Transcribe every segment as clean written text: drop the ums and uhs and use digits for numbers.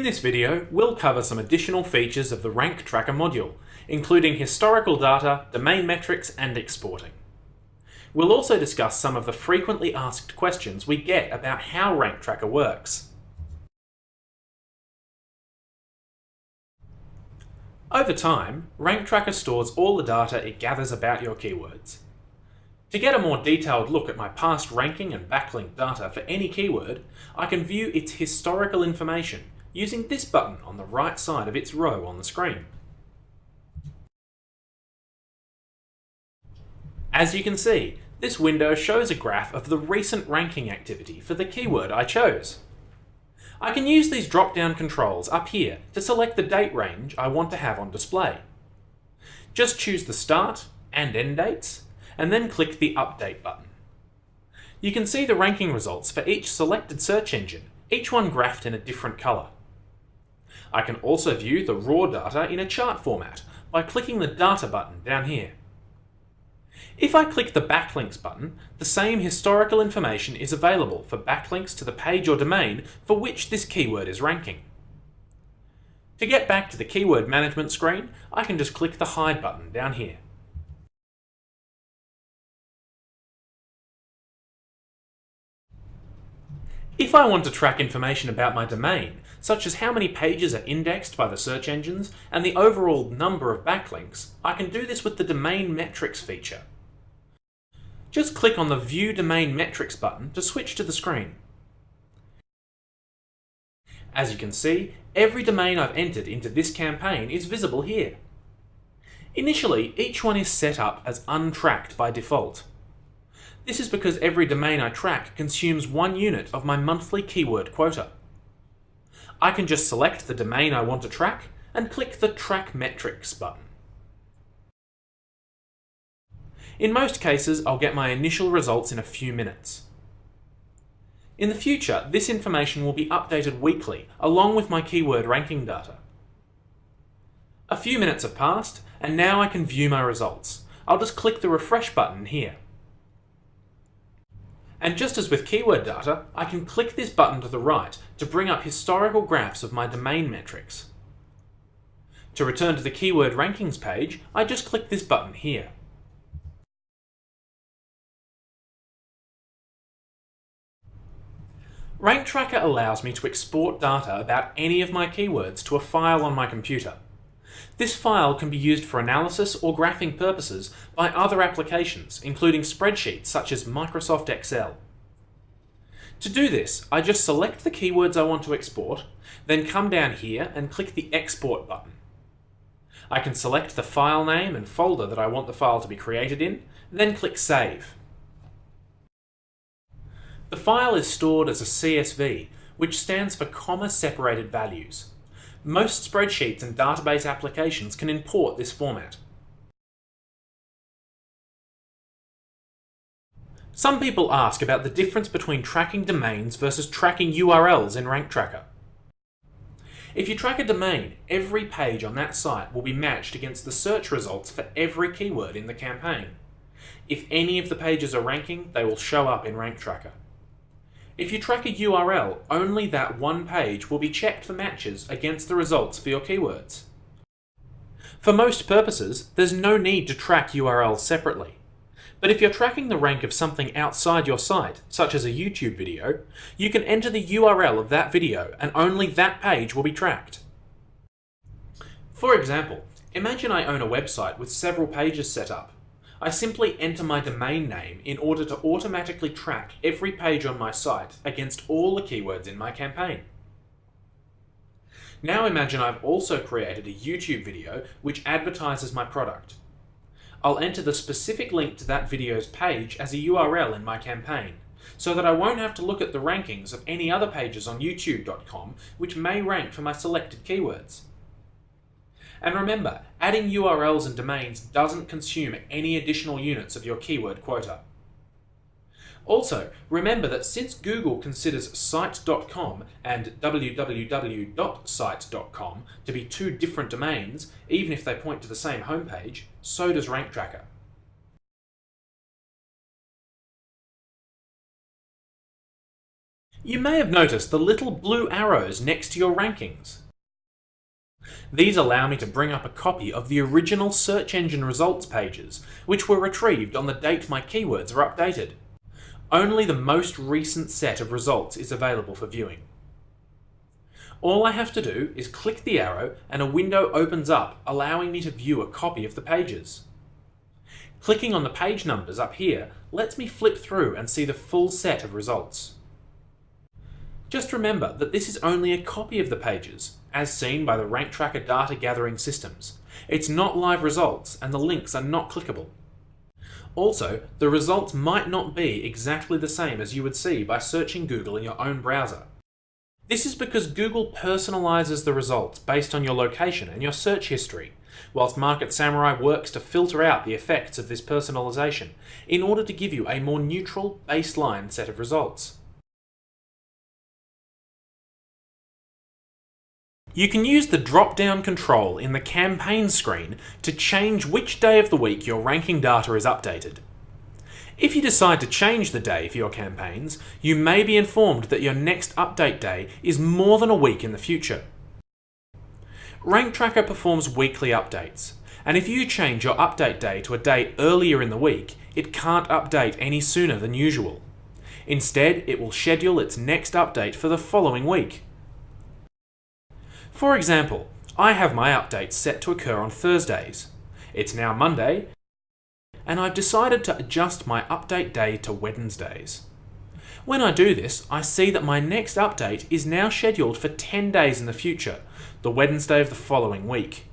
In this video, we'll cover some additional features of the Rank Tracker module, including historical data, domain metrics, and exporting. We'll also discuss some of the frequently asked questions we get about how Rank Tracker works. Over time, Rank Tracker stores all the data it gathers about your keywords. To get a more detailed look at my past ranking and backlink data for any keyword, I can view its historical information using this button on the right side of its row on the screen. As you can see, this window shows a graph of the recent ranking activity for the keyword I chose. I can use these drop-down controls up here to select the date range I want to have on display. Just choose the start and end dates, and then click the Update button. You can see the ranking results for each selected search engine, each one graphed in a different colour. I can also view the raw data in a chart format by clicking the Data button down here. If I click the Backlinks button, the same historical information is available for backlinks to the page or domain for which this keyword is ranking. To get back to the keyword management screen, I can just click the Hide button down here. If I want to track information about my domain, such as how many pages are indexed by the search engines and the overall number of backlinks, I can do this with the Domain Metrics feature. Just click on the View Domain Metrics button to switch to the screen. As you can see, every domain I've entered into this campaign is visible here. Initially, each one is set up as untracked by default. This is because every domain I track consumes 1 unit of my monthly keyword quota. I can just select the domain I want to track and click the Track Metrics button. In most cases, I'll get my initial results in a few minutes. In the future, this information will be updated weekly along with my keyword ranking data. A few minutes have passed, and now I can view my results. I'll just click the Refresh button here. And just as with keyword data, I can click this button to the right to bring up historical graphs of my domain metrics. To return to the keyword rankings page, I just click this button here. Rank Tracker allows me to export data about any of my keywords to a file on my computer. This file can be used for analysis or graphing purposes by other applications, including spreadsheets such as Microsoft Excel. To do this, I just select the keywords I want to export, then come down here and click the Export button. I can select the file name and folder that I want the file to be created in, then click Save. The file is stored as a CSV, which stands for comma-separated values. Most spreadsheets and database applications can import this format. Some people ask about the difference between tracking domains versus tracking URLs in Rank Tracker. If you track a domain, every page on that site will be matched against the search results for every keyword in the campaign. If any of the pages are ranking, they will show up in Rank Tracker. If you track a URL, only that one page will be checked for matches against the results for your keywords. For most purposes, there's no need to track URLs separately. But if you're tracking the rank of something outside your site, such as a YouTube video, you can enter the URL of that video and only that page will be tracked. For example, imagine I own a website with several pages set up. I simply enter my domain name in order to automatically track every page on my site against all the keywords in my campaign. Now imagine I've also created a YouTube video which advertises my product. I'll enter the specific link to that video's page as a URL in my campaign, so that I won't have to look at the rankings of any other pages on youtube.com which may rank for my selected keywords. And remember, adding URLs and domains doesn't consume any additional units of your keyword quota. Also, remember that since Google considers site.com and www.site.com to be two different domains, even if they point to the same homepage, so does Rank Tracker. You may have noticed the little blue arrows next to your rankings. These allow me to bring up a copy of the original search engine results pages, which were retrieved on the date my keywords are updated. Only the most recent set of results is available for viewing. All I have to do is click the arrow and a window opens up, allowing me to view a copy of the pages. Clicking on the page numbers up here lets me flip through and see the full set of results. Just remember that this is only a copy of the pages, as seen by the Rank Tracker data gathering systems. It's not live results and the links are not clickable. Also, the results might not be exactly the same as you would see by searching Google in your own browser. This is because Google personalizes the results based on your location and your search history, whilst Market Samurai works to filter out the effects of this personalization in order to give you a more neutral baseline set of results. You can use the drop-down control in the campaign screen to change which day of the week your ranking data is updated. If you decide to change the day for your campaigns, you may be informed that your next update day is more than a week in the future. Rank Tracker performs weekly updates, and if you change your update day to a day earlier in the week, it can't update any sooner than usual. Instead, it will schedule its next update for the following week. For example, I have my updates set to occur on Thursdays. It's now Monday, and I've decided to adjust my update day to Wednesdays. When I do this, I see that my next update is now scheduled for 10 days in the future, the Wednesday of the following week.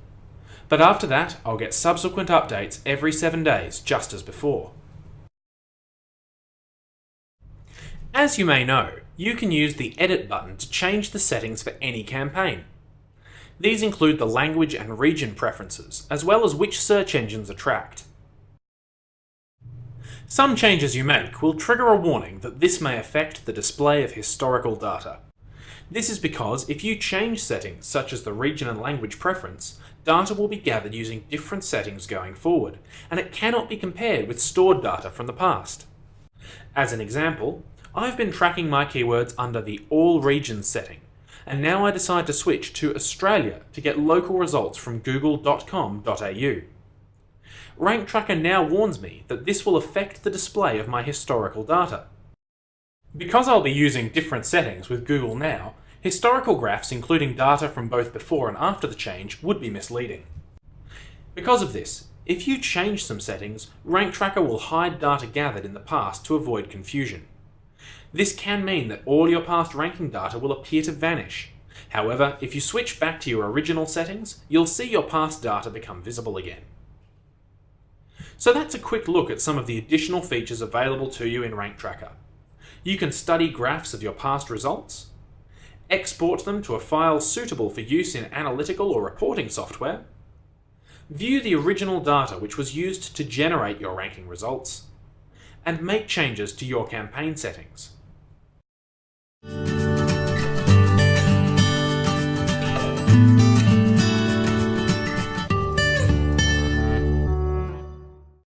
But after that, I'll get subsequent updates every 7 days, just as before. As you may know, you can use the Edit button to change the settings for any campaign. These include the language and region preferences, as well as which search engines are tracked. Some changes you make will trigger a warning that this may affect the display of historical data. This is because if you change settings such as the region and language preference, data will be gathered using different settings going forward, and it cannot be compared with stored data from the past. As an example, I've been tracking my keywords under the All Regions setting, and now I decide to switch to Australia to get local results from google.com.au. Rank Tracker now warns me that this will affect the display of my historical data. Because I'll be using different settings with Google now, historical graphs including data from both before and after the change would be misleading. Because of this, if you change some settings, Rank Tracker will hide data gathered in the past to avoid confusion. This can mean that all your past ranking data will appear to vanish. However, if you switch back to your original settings, you'll see your past data become visible again. So that's a quick look at some of the additional features available to you in Rank Tracker. You can study graphs of your past results, export them to a file suitable for use in analytical or reporting software, view the original data which was used to generate your ranking results, and make changes to your campaign settings.